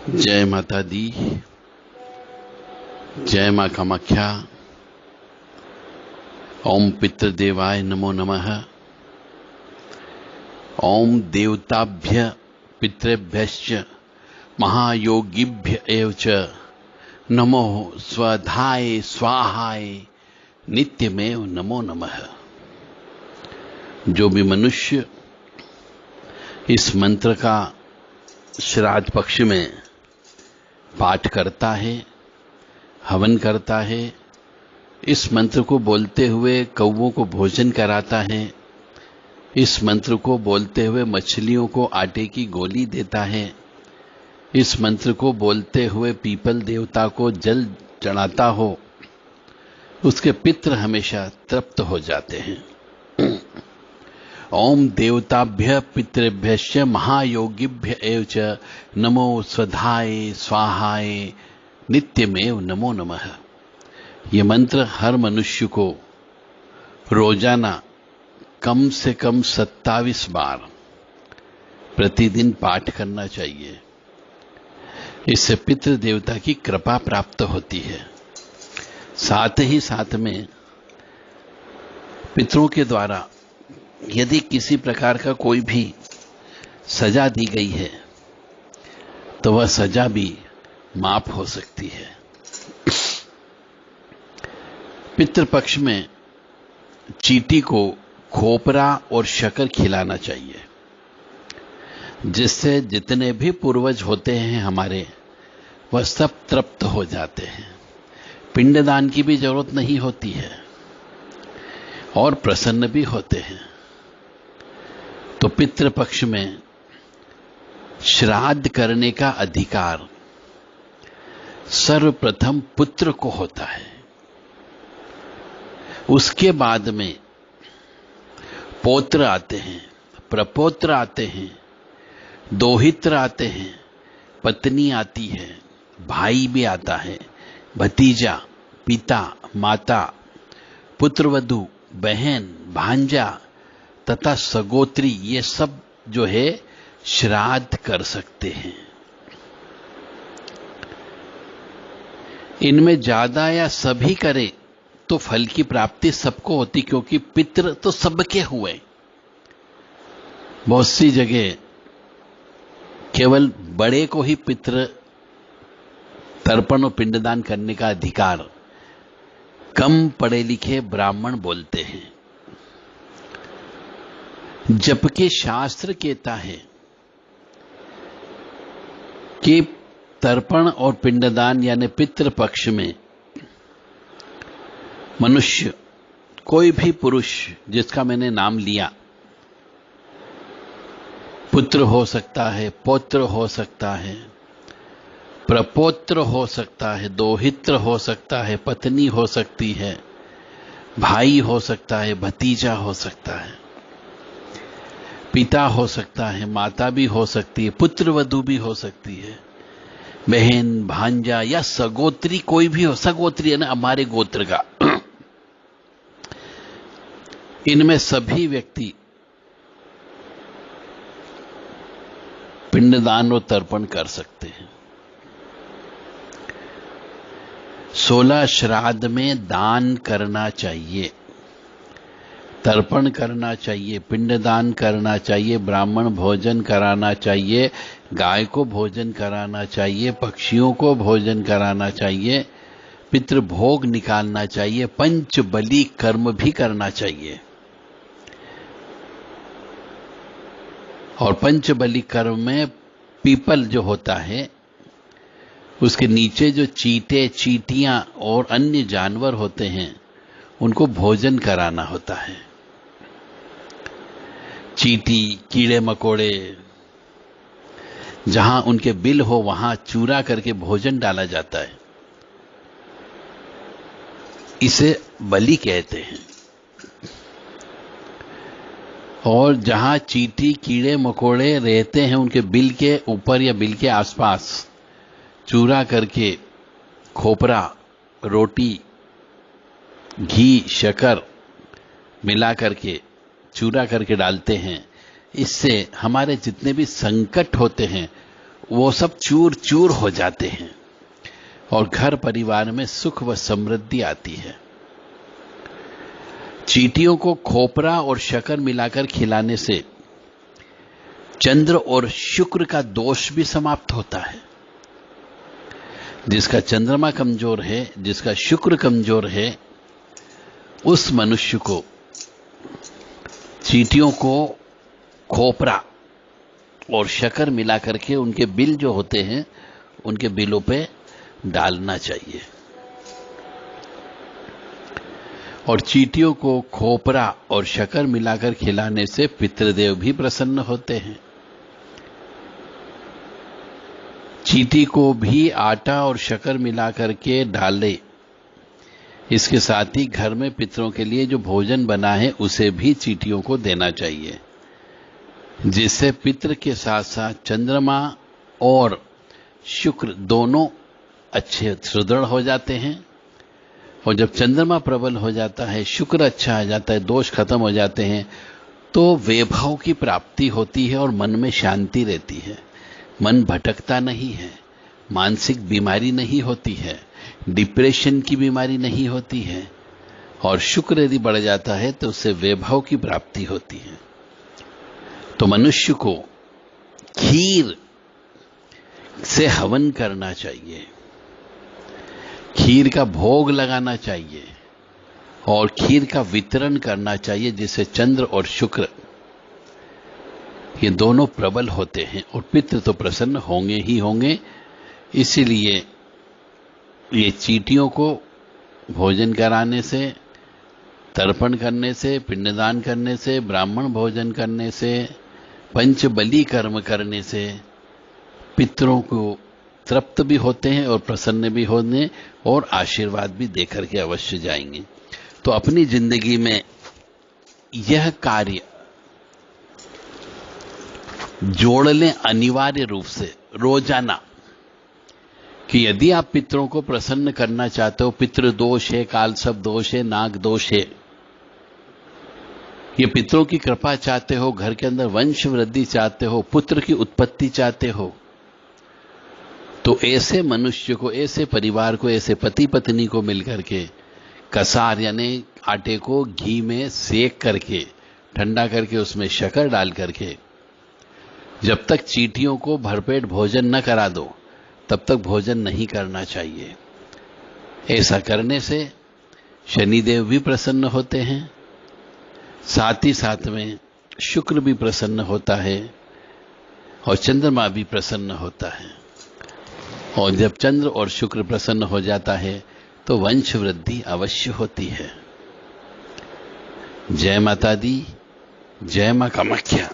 जय माता दी। जय मां कामाख्या। ओम पितृदेवाय नमो नमः। ओम देवताभ्य पितृभ्यश्च महायोगिभ्य एव च नमो स्वधाय स्वाहाय नित्यमेव नमो नमः। जो भी मनुष्य इस मंत्र का श्राद्ध पक्ष में पाठ करता है, हवन करता है, इस मंत्र को बोलते हुए कौवों को भोजन कराता है, इस मंत्र को बोलते हुए मछलियों को आटे की गोली देता है, इस मंत्र को बोलते हुए पीपल देवता को जल चढ़ाता हो, उसके पितृ हमेशा तृप्त हो जाते हैं। ओम देवताभ्य पितृभ्यश्च महायोगिभ्य एव च नमो स्वधाय स्वाहाय नित्यमेव नमो नमः। ये मंत्र हर मनुष्य को रोजाना कम से कम 27 बार प्रतिदिन पाठ करना चाहिए। इससे पितृ देवता की कृपा प्राप्त होती है। साथ ही साथ में पितरों के द्वारा यदि किसी प्रकार का कोई भी सजा दी गई है तो वह सजा भी माफ हो सकती है। पितृपक्ष में चींटी को खोपरा और शक्कर खिलाना चाहिए, जिससे जितने भी पूर्वज होते हैं हमारे, वह सब तृप्त हो जाते हैं। पिंडदान की भी जरूरत नहीं होती है और प्रसन्न भी होते हैं। तो पितृपक्ष में श्राद्ध करने का अधिकार सर्वप्रथम पुत्र को होता है। उसके बाद में पौत्र आते हैं, प्रपौत्र आते हैं, दोहित्र आते हैं, पत्नी आती है, भाई भी आता है, भतीजा, पिता, माता, पुत्रवधू, बहन, भांजा तथा सगोत्री, ये सब जो है श्राद्ध कर सकते हैं। इनमें ज्यादा या सभी करें तो फल की प्राप्ति सबको होती, क्योंकि पितृ तो सबके हुए। बहुत सी जगह केवल बड़े को ही पितृ तर्पण और पिंडदान करने का अधिकार कम पढ़े लिखे ब्राह्मण बोलते हैं, जबकि शास्त्र कहता है कि तर्पण और पिंडदान यानी पितृपक्ष में मनुष्य, कोई भी पुरुष जिसका मैंने नाम लिया, पुत्र हो सकता है, पौत्र हो सकता है, प्रपौत्र हो सकता है, दोहित्र हो सकता है, पत्नी हो सकती है, भाई हो सकता है, भतीजा हो सकता है, पिता हो सकता है, माता भी हो सकती है, पुत्रवधू भी हो सकती है, बहन, भांजा या सगोत्री कोई भी हो। सगोत्री है ना हमारे गोत्र का। इनमें सभी व्यक्ति पिंडदान और तर्पण कर सकते हैं। 16 श्राद्ध में दान करना चाहिए, तर्पण करना चाहिए, पिंडदान करना चाहिए, ब्राह्मण भोजन कराना चाहिए, गाय को भोजन कराना चाहिए, पक्षियों को भोजन कराना चाहिए, पितृभोग निकालना चाहिए, पंच बलि कर्म भी करना चाहिए। और पंच बलि कर्म में पीपल जो होता है, उसके नीचे जो चींटे, चींटियां और अन्य जानवर होते हैं, उनको भोजन कराना होता है। चींटी, कीड़े मकोड़े, जहां उनके बिल हो वहां चूरा करके भोजन डाला जाता है। इसे बलि कहते हैं। और जहां चींटी, कीड़े मकोड़े रहते हैं, उनके बिल के ऊपर या बिल के आसपास चूरा करके खोपरा, रोटी, घी, शक्कर मिला करके चूरा करके डालते हैं। इससे हमारे जितने भी संकट होते हैं वो सब चूर चूर हो जाते हैं और घर परिवार में सुख व समृद्धि आती है। चींटियों को खोपरा और शक्कर मिलाकर खिलाने से चंद्र और शुक्र का दोष भी समाप्त होता है। जिसका चंद्रमा कमजोर है, जिसका शुक्र कमजोर है, उस मनुष्य को चींटियों को खोपरा और शक्कर मिलाकर के उनके बिल जो होते हैं उनके बिलों पे डालना चाहिए। और चींटियों को खोपरा और शक्कर मिलाकर खिलाने से पितृदेव भी प्रसन्न होते हैं। चींटी को भी आटा और शक्कर मिलाकर के डाले, इसके साथ ही घर में पितरों के लिए जो भोजन बना है उसे भी चींटियों को देना चाहिए, जिससे पितृ के साथ साथ चंद्रमा और शुक्र दोनों अच्छे सुदृढ़ हो जाते हैं। और जब चंद्रमा प्रबल हो जाता है, शुक्र अच्छा आ जाता है, दोष खत्म हो जाते हैं, तो वैभव की प्राप्ति होती है और मन में शांति रहती है। मन भटकता नहीं है, मानसिक बीमारी नहीं होती है, डिप्रेशन की बीमारी नहीं होती है। और शुक्र यदि बढ़ जाता है तो उससे वैभव की प्राप्ति होती है। तो मनुष्य को खीर से हवन करना चाहिए, खीर का भोग लगाना चाहिए और खीर का वितरण करना चाहिए, जिससे चंद्र और शुक्र ये दोनों प्रबल होते हैं और पितृ तो प्रसन्न होंगे ही होंगे। इसीलिए ये चींटियों को भोजन कराने से, तर्पण करने से, पिंडदान करने से, ब्राह्मण भोजन करने से, पंचबली कर्म करने से पितरों को तृप्त भी होते हैं और प्रसन्न भी होने और आशीर्वाद भी देकर के अवश्य जाएंगे। तो अपनी जिंदगी में यह कार्य जोड़ लें अनिवार्य रूप से रोजाना, कि यदि आप पितरों को प्रसन्न करना चाहते हो, पितृ दोष है, कालसर्प दोष है, नाग दोष है, ये पितरों की कृपा चाहते हो, घर के अंदर वंश वृद्धि चाहते हो, पुत्र की उत्पत्ति चाहते हो, तो ऐसे मनुष्य को, ऐसे परिवार को, ऐसे पति पत्नी को मिलकर के कसार यानी आटे को घी में सेक करके ठंडा करके उसमें शक्कर डाल करके जब तक चींटियों को भरपेट भोजन न करा दो तब तक भोजन नहीं करना चाहिए। ऐसा करने से शनिदेव भी प्रसन्न होते हैं, साथ ही साथ में शुक्र भी प्रसन्न होता है और चंद्रमा भी प्रसन्न होता है। और जब चंद्र और शुक्र प्रसन्न हो जाता है तो वंश वृद्धि अवश्य होती है। जय माता दी, जय मां कामाख्या।